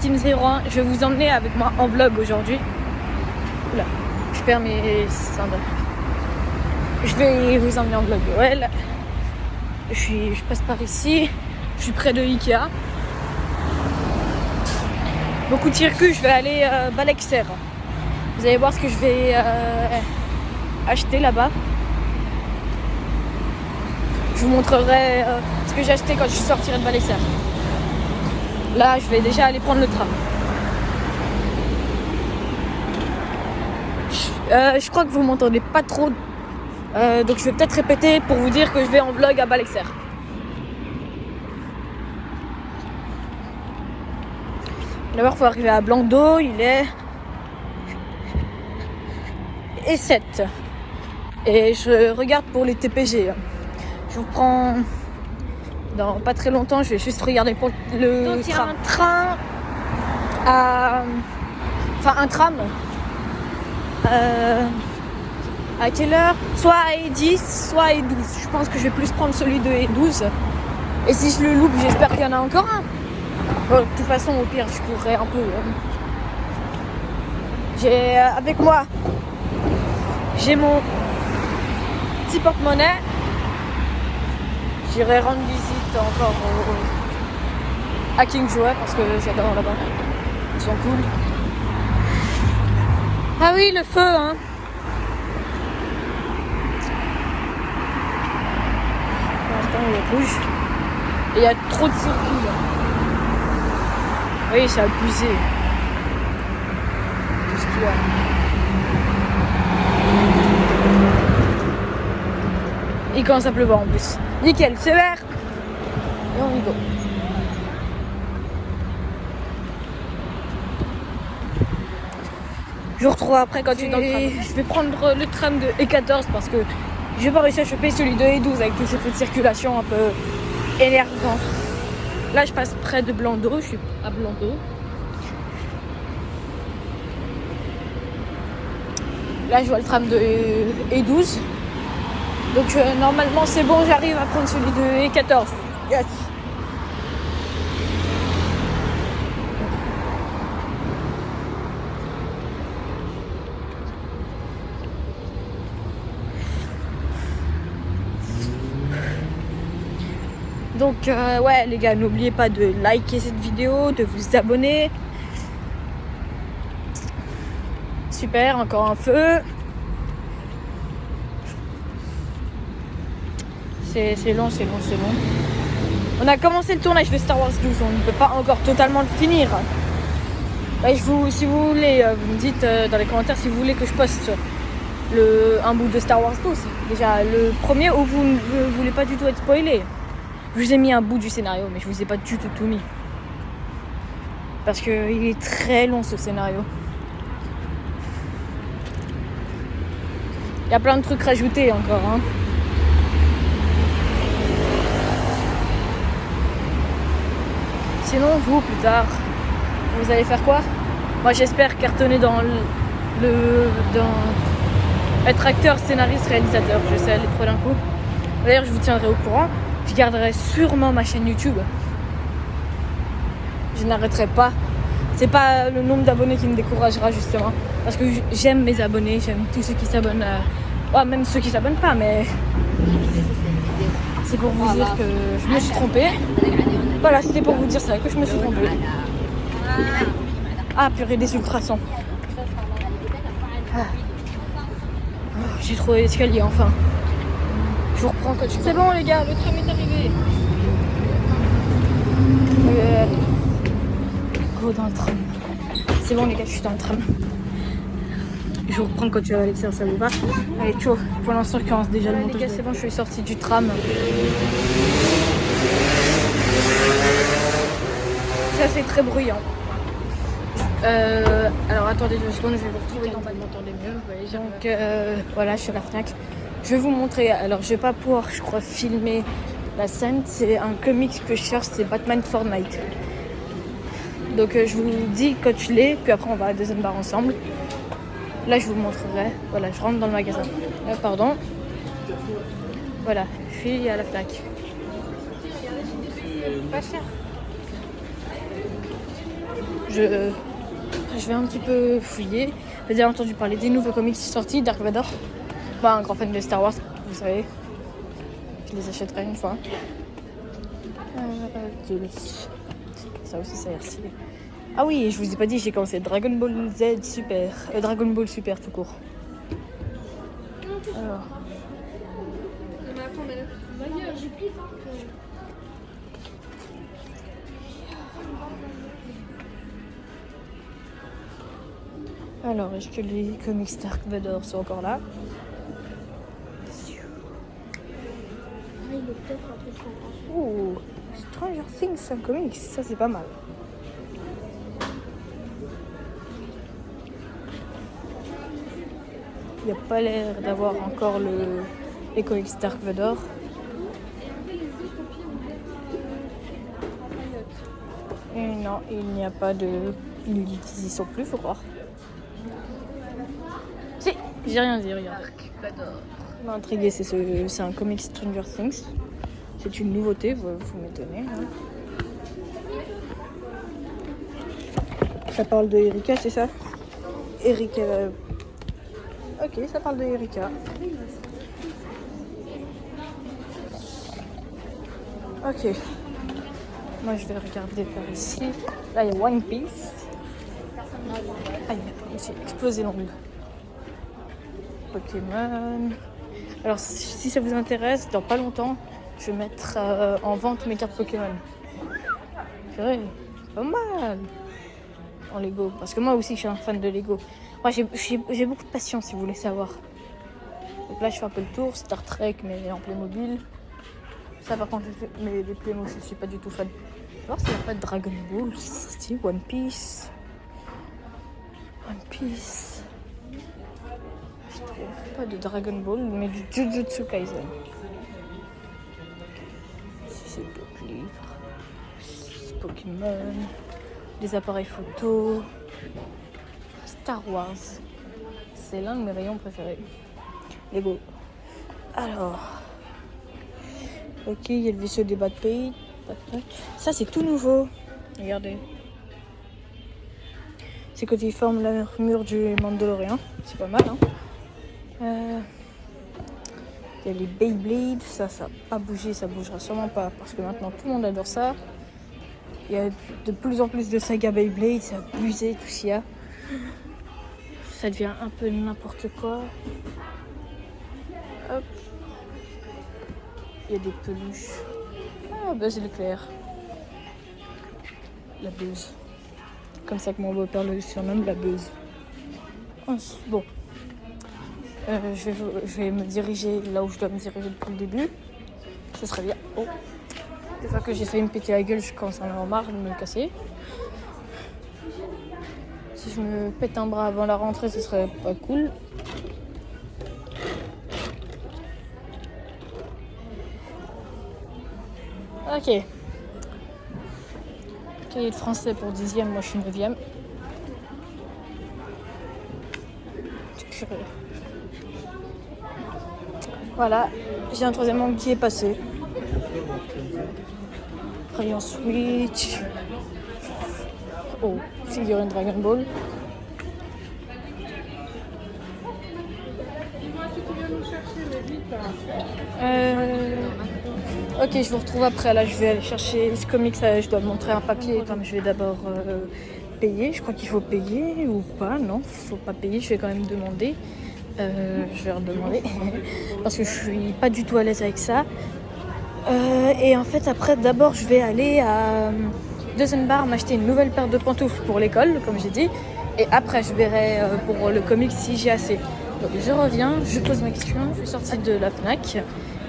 Team01. Je vais vous emmener avec moi en vlog aujourd'hui. Oula, je perds mes sandales. Je vais vous emmener en vlog. Ouais, là, je passe par ici. Je suis près de Ikea. Beaucoup de circuits, je vais aller Balexer. Vous allez voir ce que je vais acheter là-bas. Je vous montrerai ce que j'ai acheté quand je sortirai de Balexer. Là, je vais déjà aller prendre le tram. Je crois que vous m'entendez pas trop. Donc je vais peut-être répéter pour vous dire que je vais en vlog à Balexer. D'abord, il faut arriver à Blanc d'Eau. Il est et 7. Et je regarde pour les TPG. Je vous prends dans pas très longtemps. Je vais juste regarder pour le tram. Il y a un train un tram. À quelle heure? Soit à E10, soit à E12. Je pense que je vais plus prendre celui de E12. Et si je le loupe, j'espère qu'il y en a encore un. Bon, de toute façon, au pire, je courrais un peu. J'ai avec moi, j'ai mon petit porte-monnaie. J'irai rendre visite encore à King Jouet parce que j'adore là-bas. Ils sont cool. Ah oui, le feu, hein. Pour l'instant, il est rouge. Et il y a trop de circuits là. Oui, c'est abusé. Tout ce qu'il y a. Il commence à pleuvoir en plus. Nickel, c'est vert. Et on y go. Je vous retrouve après quand tu es dans le tram. Je vais prendre le tram de E14 parce que j'ai pas réussi à choper celui de E12 avec tous ces feux de circulation un peu énervants. Là, je passe près de Blanc d'Eau. Je suis à Blanc d'Eau. Là, je vois le tram de E12. Donc, normalement, c'est bon. J'arrive à prendre celui de E14. Yes. Donc ouais les gars, n'oubliez pas de liker cette vidéo, de vous abonner. Super, encore un feu. C'est long. On a commencé le tournage de Star Wars 12, on ne peut pas encore totalement le finir. Bah, si vous voulez, vous me dites dans les commentaires si vous voulez que je poste un bout de Star Wars 12. Déjà le premier où vous ne voulez pas du tout être spoilé. Je vous ai mis un bout du scénario, mais je vous ai pas du tout mis. Parce qu'il est très long ce scénario. Il y a plein de trucs rajoutés encore. Hein. Sinon, vous, plus tard, vous allez faire quoi? Moi, j'espère cartonner dans être acteur, scénariste, réalisateur. Je sais aller trop d'un coup. D'ailleurs, je vous tiendrai au courant. Je garderai sûrement ma chaîne YouTube. Je n'arrêterai pas. C'est pas le nombre d'abonnés qui me découragera justement. Parce que j'aime mes abonnés, j'aime tous ceux qui s'abonnent. Même ceux qui s'abonnent pas, mais c'est pour vous dire que je me suis trompée. Voilà, c'était pour vous dire ça, que je me suis trompée. Ah, purée, des ultrasons. J'ai trouvé l'escalier enfin. Je vous reprends quand tu... C'est bon les gars, le tram est arrivé. Go dans le tram. C'est bon les gars, je suis dans le tram. Je vous reprends quand tu vas Alexia, ça vous va? Allez, ciao. Pour l'instant, je commence déjà le montage. Les gars, c'est bon, je suis sortie du tram. Ça, c'est très bruyant. Alors, attendez 2 secondes, je vais vous retrouver dans le m'entendez mieux. Donc, voilà, je suis à la Fnac. Je vais vous montrer. Alors, je vais pas pouvoir, je crois, filmer la scène. C'est un comics que je cherche, c'est Batman Fortnite. Donc, je vous dis quand je l'ai, puis après, on va à la deuxième barre ensemble. Là, je vous montrerai. Voilà, je rentre dans le magasin. Pardon. Voilà, je suis à la Fnac. Pas cher. je vais un petit peu fouiller. J'ai déjà entendu parler des nouveaux comics sortis, Dark Vador. Bah, un grand fan de Star Wars, vous savez. Je les achèterai une fois. Ça aussi, ça a l'air stylé. Ah oui, je vous ai pas dit, j'ai commencé Dragon Ball Z Super. Dragon Ball Super tout court. Alors. Alors, est-ce que les comics Dark Vador sont encore là? Oh, Stranger Things, c'est un comics, ça c'est pas mal. Il n'y a pas l'air d'avoir encore les comics Dark Vador. Et non, il n'y a pas de... Ils n'y sont plus, faut croire. Si, j'ai rien dit, regarde. Dark Vador. Il m'a intrigué, c'est un comic Stranger Things. C'est une nouveauté, vous m'étonnez. Hein. Ça parle de Erika, c'est ça? Erika. Ok, ça parle de Erika. Ok. Moi, je vais regarder par ici. Là, il y a One Piece. Aïe, j'ai explosé l'ongle. Pokémon. Alors, si ça vous intéresse, dans pas longtemps, je vais mettre en vente mes cartes Pokémon. C'est vrai, pas mal. En Lego. Parce que moi aussi, je suis un fan de Lego. Moi, j'ai beaucoup de passion, si vous voulez savoir. Donc là, je fais un peu le tour. Star Trek, mais en Playmobil. Ça, par contre, mais les Playmobil, je suis pas du tout fan. Je vais voir s'il n'y a pas de Dragon Ball. Si, One Piece. One Piece. Je trouve pas de Dragon Ball, mais du Jujutsu Kaisen. Si c'est d'autres livres. Pokémon. Des appareils photo. Star Wars. C'est l'un de mes rayons préférés. Lego. Alors. Ok, il y a le vaisseau des Bad Pay. Ça, c'est tout nouveau. Regardez. C'est quand ils forment l'armure du Mandalorian. C'est pas mal, hein. Il y a les Beyblade. Ça n'a pas bougé. Ça bougera sûrement pas. Parce que maintenant, tout le monde adore ça. Il y a de plus en plus de saga Beyblade. C'est abusé, tout ce qu'il y a. Ça devient un peu n'importe quoi. Hop. Il y a des peluches. Ah, Buzz l'éclair. La Buzz. Comme ça que mon beau-père le surnomme, la Buzz. Bon. Je vais me diriger là où je dois me diriger depuis le début. Ce serait bien. Oh. Des fois que j'ai failli me péter la gueule, je commence à en avoir marre de me casser. Si je me pète un bras avant la rentrée, ce serait pas cool. Ok. Cahier de français pour 10e, moi je suis 9e. Voilà, j'ai un 3e angle qui est passé. Rayon Switch. Oh, figurine Dragon Ball. Ok, je vous retrouve après. Là, je vais aller chercher ce comics. Je dois montrer un papier. Comme je vais d'abord payer. Je crois qu'il faut payer ou pas. Non, il faut pas payer. Je vais quand même demander. Je vais redemander parce que je suis pas du tout à l'aise avec ça. Et en fait, après, d'abord, je vais aller à Deuxenbar m'acheter une nouvelle paire de pantoufles pour l'école, comme j'ai dit. Et après, je verrai pour le comics si j'ai assez. Donc, je reviens, je pose ma question. Je suis sortie de la Fnac.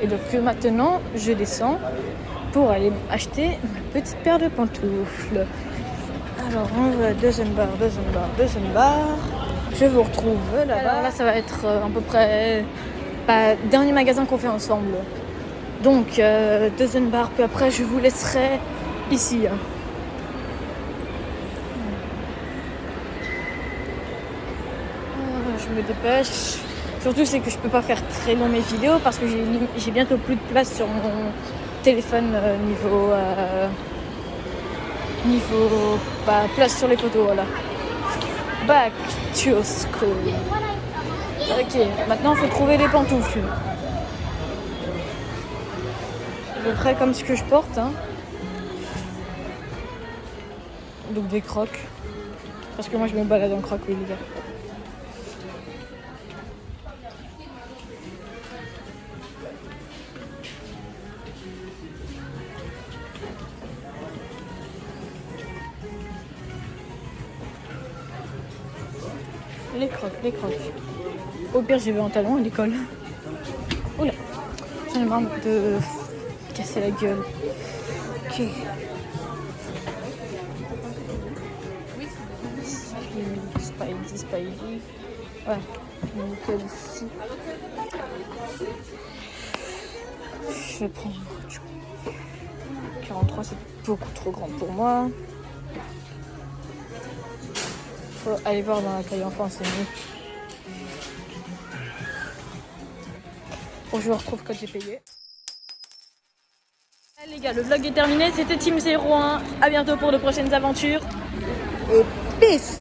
Et donc, maintenant, je descends pour aller acheter ma petite paire de pantoufles. Alors, on va à Deuxenbar. Je vous retrouve là-bas. Alors là, ça va être à peu près dernier magasin qu'on fait ensemble. Donc, Deuxenbar, puis après, je vous laisserai ici. Je me dépêche. Surtout, c'est que je peux pas faire très long mes vidéos parce que j'ai bientôt plus de place sur mon téléphone Niveau place sur les photos, voilà. Back to school. Ok, maintenant il faut trouver des pantoufles. À peu près comme ce que je porte, hein. Donc des crocs. Parce que moi je me balade en crocs, oui les gars. Les crocs, les crocs. Au pire j'y vais en talons à l'école. Oula, j'en ai marre de casser la gueule. Ok. Spidey. Ouais, nickel ici. Je vais prendre 43, c'est beaucoup trop grand pour moi. Faut aller voir dans la taille enfant, c'est mieux. Bon, je vous retrouve quand j'ai payé. Allez, les gars, le vlog est terminé. C'était Team 01. À bientôt pour de prochaines aventures. Et peace!